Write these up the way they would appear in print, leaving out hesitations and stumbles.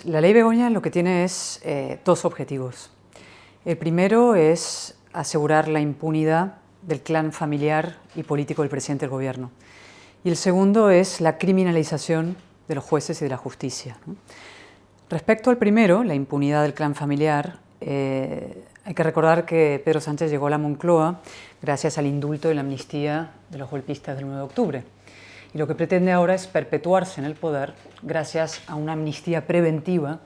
La ley Begoña lo que tiene es dos objetivos. El primero es asegurar la impunidad del clan familiar y político del presidente del gobierno. Y el segundo es la criminalización de los jueces y de la justicia, ¿no? Respecto al primero, la impunidad del clan familiar, hay que recordar que Pedro Sánchez llegó a la Moncloa gracias al indulto y la amnistía de los golpistas del 9 de octubre. Y lo que pretende ahora es perpetuarse en el poder gracias a una amnistía preventiva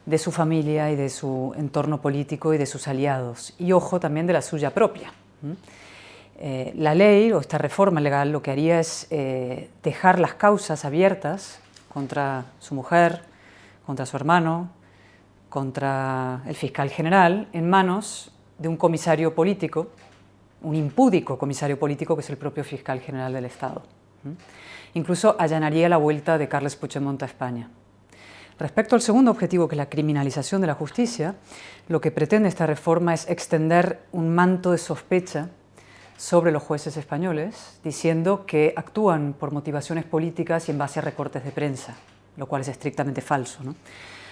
de su familia y de su entorno político y de sus aliados. Y, ojo, también de la suya propia. La ley o esta reforma legal lo que haría es dejar las causas abiertas contra su mujer, contra su hermano, contra el fiscal general, en manos de un comisario político, un impúdico comisario político que es el propio fiscal general del Estado. Incluso allanaría la vuelta de Carles Puigdemont a España. Respecto al segundo objetivo, que es la criminalización de la justicia, lo que pretende esta reforma es extender un manto de sospecha sobre los jueces españoles, diciendo que actúan por motivaciones políticas y en base a recortes de prensa, lo cual es estrictamente falso, ¿no?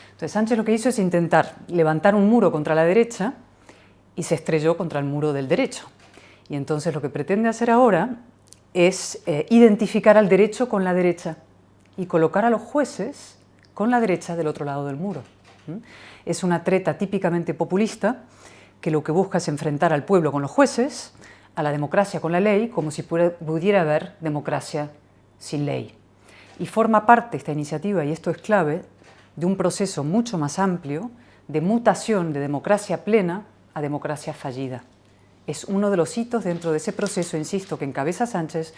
Entonces Sánchez lo que hizo es intentar levantar un muro contra la derecha y se estrelló contra el muro del derecho. Y entonces lo que pretende hacer ahora es identificar al derecho con la derecha y colocar a los jueces con la derecha del otro lado del muro. Es una treta típicamente populista que lo que busca es enfrentar al pueblo con los jueces, a la democracia con la ley, como si pudiera haber democracia sin ley. Y forma parte esta iniciativa, y esto es clave, de un proceso mucho más amplio de mutación de democracia plena a democracia fallida. Es uno de los hitos dentro de ese proceso, insisto, que encabeza Sánchez,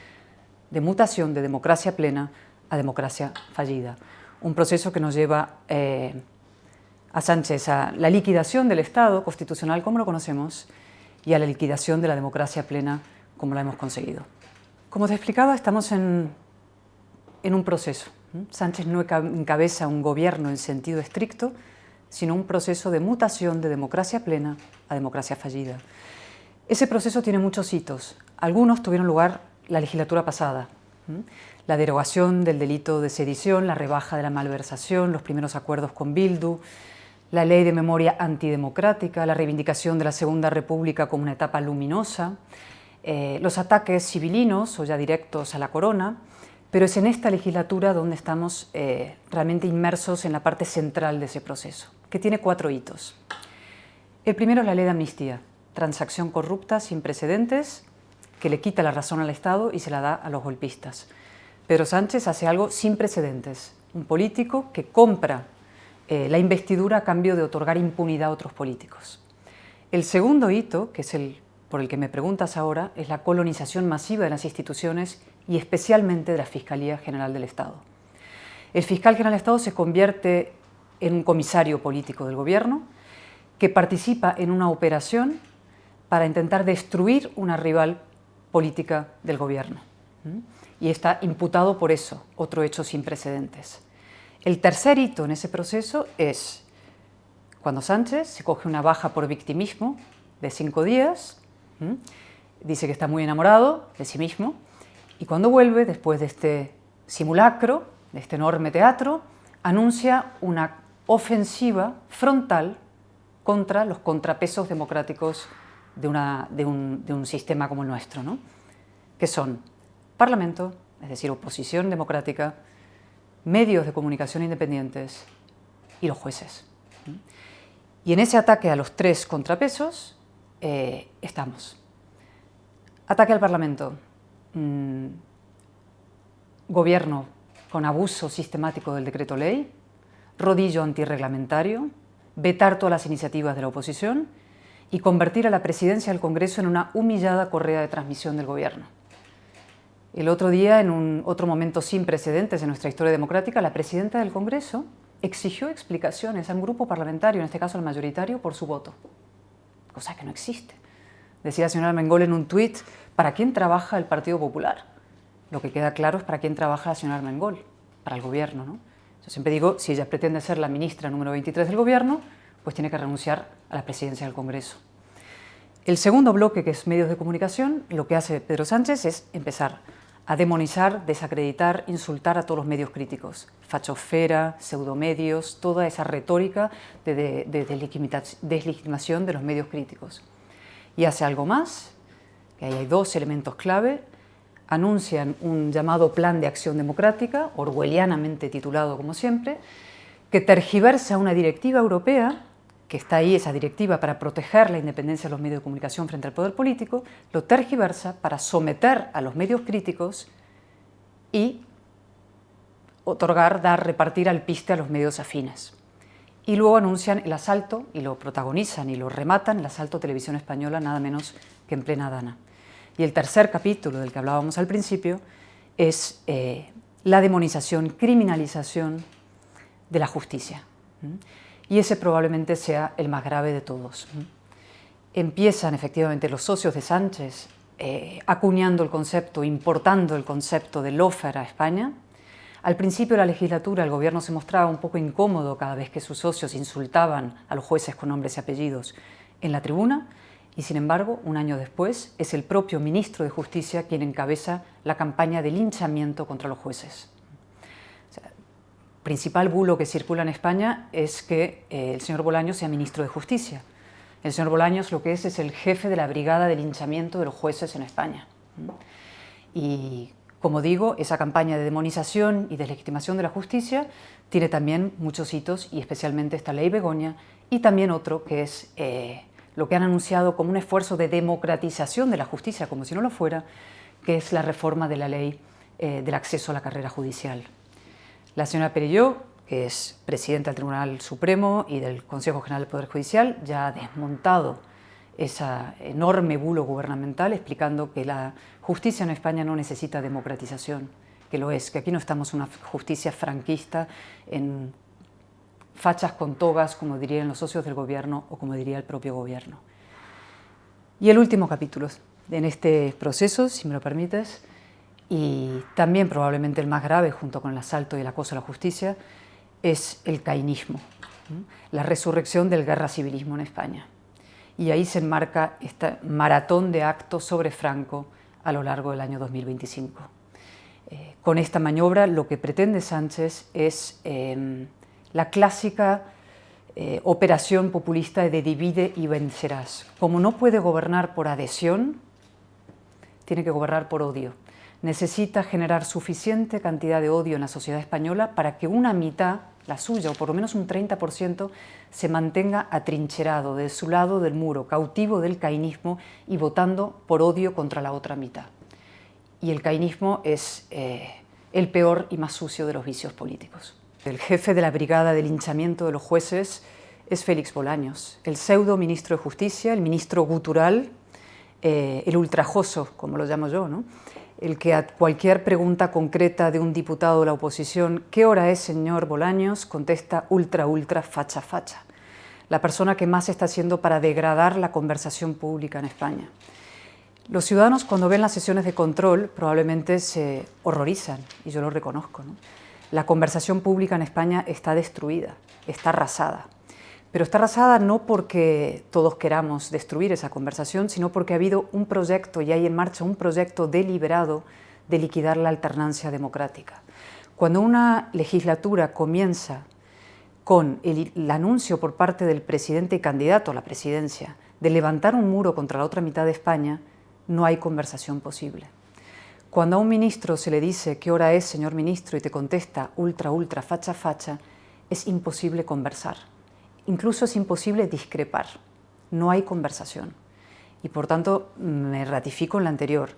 de mutación de democracia plena a democracia fallida. Un proceso que nos lleva a Sánchez a la liquidación del Estado constitucional como lo conocemos y a la liquidación de la democracia plena como la hemos conseguido. Como te explicaba, estamos en un proceso. Sánchez no encabeza un gobierno en sentido estricto, sino un proceso de mutación de democracia plena a democracia fallida. Ese proceso tiene muchos hitos. Algunos tuvieron lugar la legislatura pasada. La derogación del delito de sedición, la rebaja de la malversación, los primeros acuerdos con Bildu, la ley de memoria antidemocrática, la reivindicación de la Segunda República como una etapa luminosa, los ataques civilinos o ya directos a la corona, pero es en esta legislatura donde estamos realmente inmersos en la parte central de ese proceso, que tiene 4 hitos. El primero es la ley de amnistía, transacción corrupta sin precedentes, que le quita la razón al Estado y se la da a los golpistas. Pedro Sánchez hace algo sin precedentes, un político que compra la investidura a cambio de otorgar impunidad a otros políticos. El segundo hito, que es el por el que me preguntas ahora, es la colonización masiva de las instituciones y especialmente de la Fiscalía General del Estado. El fiscal general del Estado se convierte en un comisario político del gobierno que participa en una operación para intentar destruir una rival política del gobierno. Y está imputado por eso, otro hecho sin precedentes. El tercer hito en ese proceso es cuando Sánchez se coge una baja por victimismo de 5 días, dice que está muy enamorado de sí mismo, y cuando vuelve, después de este simulacro, de este enorme teatro, anuncia una ofensiva frontal contra los contrapesos democráticos de un sistema como el nuestro, ¿no? Que son Parlamento, es decir, oposición democrática, medios de comunicación independientes y los jueces. Y en ese ataque a los 3 contrapesos estamos. Ataque al Parlamento, gobierno con abuso sistemático del decreto ley, rodillo antirreglamentario, vetar todas las iniciativas de la oposición y convertir a la presidencia del Congreso en una humillada correa de transmisión del gobierno. El otro día, en un otro momento sin precedentes en nuestra historia democrática, la presidenta del Congreso exigió explicaciones a un grupo parlamentario, en este caso al mayoritario, por su voto, cosa que no existe. Decía la señora Armengol en un tuit, ¿para quién trabaja el Partido Popular? Lo que queda claro es para quién trabaja la señora Armengol, para el gobierno, ¿no? Yo siempre digo, si ella pretende ser la ministra número 23 del gobierno, pues tiene que renunciar a la presidencia del Congreso. El segundo bloque, que es medios de comunicación, lo que hace Pedro Sánchez es empezar a demonizar, desacreditar, insultar a todos los medios críticos, fachosfera, pseudomedios, toda esa retórica de deslegitimación de los medios críticos. Y hace algo más, que ahí hay dos elementos clave: anuncian un llamado Plan de Acción Democrática, orwellianamente titulado como siempre, que tergiversa una directiva europea, que está ahí, esa directiva para proteger la independencia de los medios de comunicación frente al poder político, lo tergiversa para someter a los medios críticos y otorgar, dar, repartir alpiste a los medios afines. Y luego anuncian el asalto, y lo protagonizan y lo rematan, el asalto a Televisión Española, nada menos que en plena Dana. Y el tercer capítulo del que hablábamos al principio es la demonización, criminalización de la justicia. Y ese probablemente sea el más grave de todos. Empiezan efectivamente los socios de Sánchez acuñando el concepto, importando el concepto de lawfare a España. Al principio de la legislatura el gobierno se mostraba un poco incómodo cada vez que sus socios insultaban a los jueces con nombres y apellidos en la tribuna, y sin embargo, un año después, es el propio ministro de Justicia quien encabeza la campaña de linchamiento contra los jueces. El principal bulo que circula en España es que el señor Bolaños sea ministro de Justicia. El señor Bolaños lo que es el jefe de la brigada de linchamiento de los jueces en España. Y, como digo, esa campaña de demonización y deslegitimación de la justicia tiene también muchos hitos, y especialmente esta ley Begoña, y también otro que es lo que han anunciado como un esfuerzo de democratización de la justicia, como si no lo fuera, que es la reforma de la ley del acceso a la carrera judicial. La señora Perelló, que es presidenta del Tribunal Supremo y del Consejo General del Poder Judicial, ya ha desmontado ese enorme bulo gubernamental, explicando que la justicia en España no necesita democratización, que lo es, que aquí no estamos en una justicia franquista, en fachas con togas, como dirían los socios del gobierno o como diría el propio gobierno. Y el último capítulo en este proceso, si me lo permites, y también probablemente el más grave junto con el asalto y el acoso a la justicia, es el caínismo, la resurrección del guerra civilismo en España. Y ahí se enmarca esta maratón de actos sobre Franco a lo largo del año 2025. Con esta maniobra lo que pretende Sánchez es la clásica operación populista de divide y vencerás. Como no puede gobernar por adhesión, tiene que gobernar por odio. Necesita generar suficiente cantidad de odio en la sociedad española para que una mitad, la suya, o por lo menos un 30%, se mantenga atrincherado de su lado del muro, cautivo del caínismo y votando por odio contra la otra mitad. Y el caínismo es el peor y más sucio de los vicios políticos. El jefe de la brigada de linchamiento de los jueces es Félix Bolaños, el pseudo ministro de Justicia, el ministro gutural, el ultrajoso, como lo llamo yo, ¿no? El que a cualquier pregunta concreta de un diputado de la oposición, ¿qué hora es, señor Bolaños?, contesta ultra, facha, facha. La persona que más está haciendo para degradar la conversación pública en España. Los ciudadanos, cuando ven las sesiones de control, probablemente se horrorizan, y yo lo reconozco, ¿no? La conversación pública en España está destruida, está arrasada. Pero está arrasada no porque todos queramos destruir esa conversación, sino porque ha habido un proyecto, y hay en marcha un proyecto deliberado de liquidar la alternancia democrática. Cuando una legislatura comienza con el anuncio por parte del presidente y candidato a la presidencia de levantar un muro contra la otra mitad de España, no hay conversación posible. Cuando a un ministro se le dice ¿qué hora es, señor ministro?, y te contesta ultra, facha, facha, es imposible conversar. Incluso es imposible discrepar, no hay conversación. Y por tanto, me ratifico en la anterior.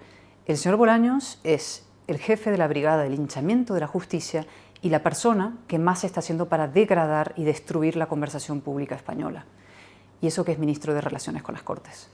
El señor Bolaños es el jefe de la brigada de linchamiento de la justicia y la persona que más está haciendo para degradar y destruir la conversación pública española. Y eso que es ministro de Relaciones con las Cortes.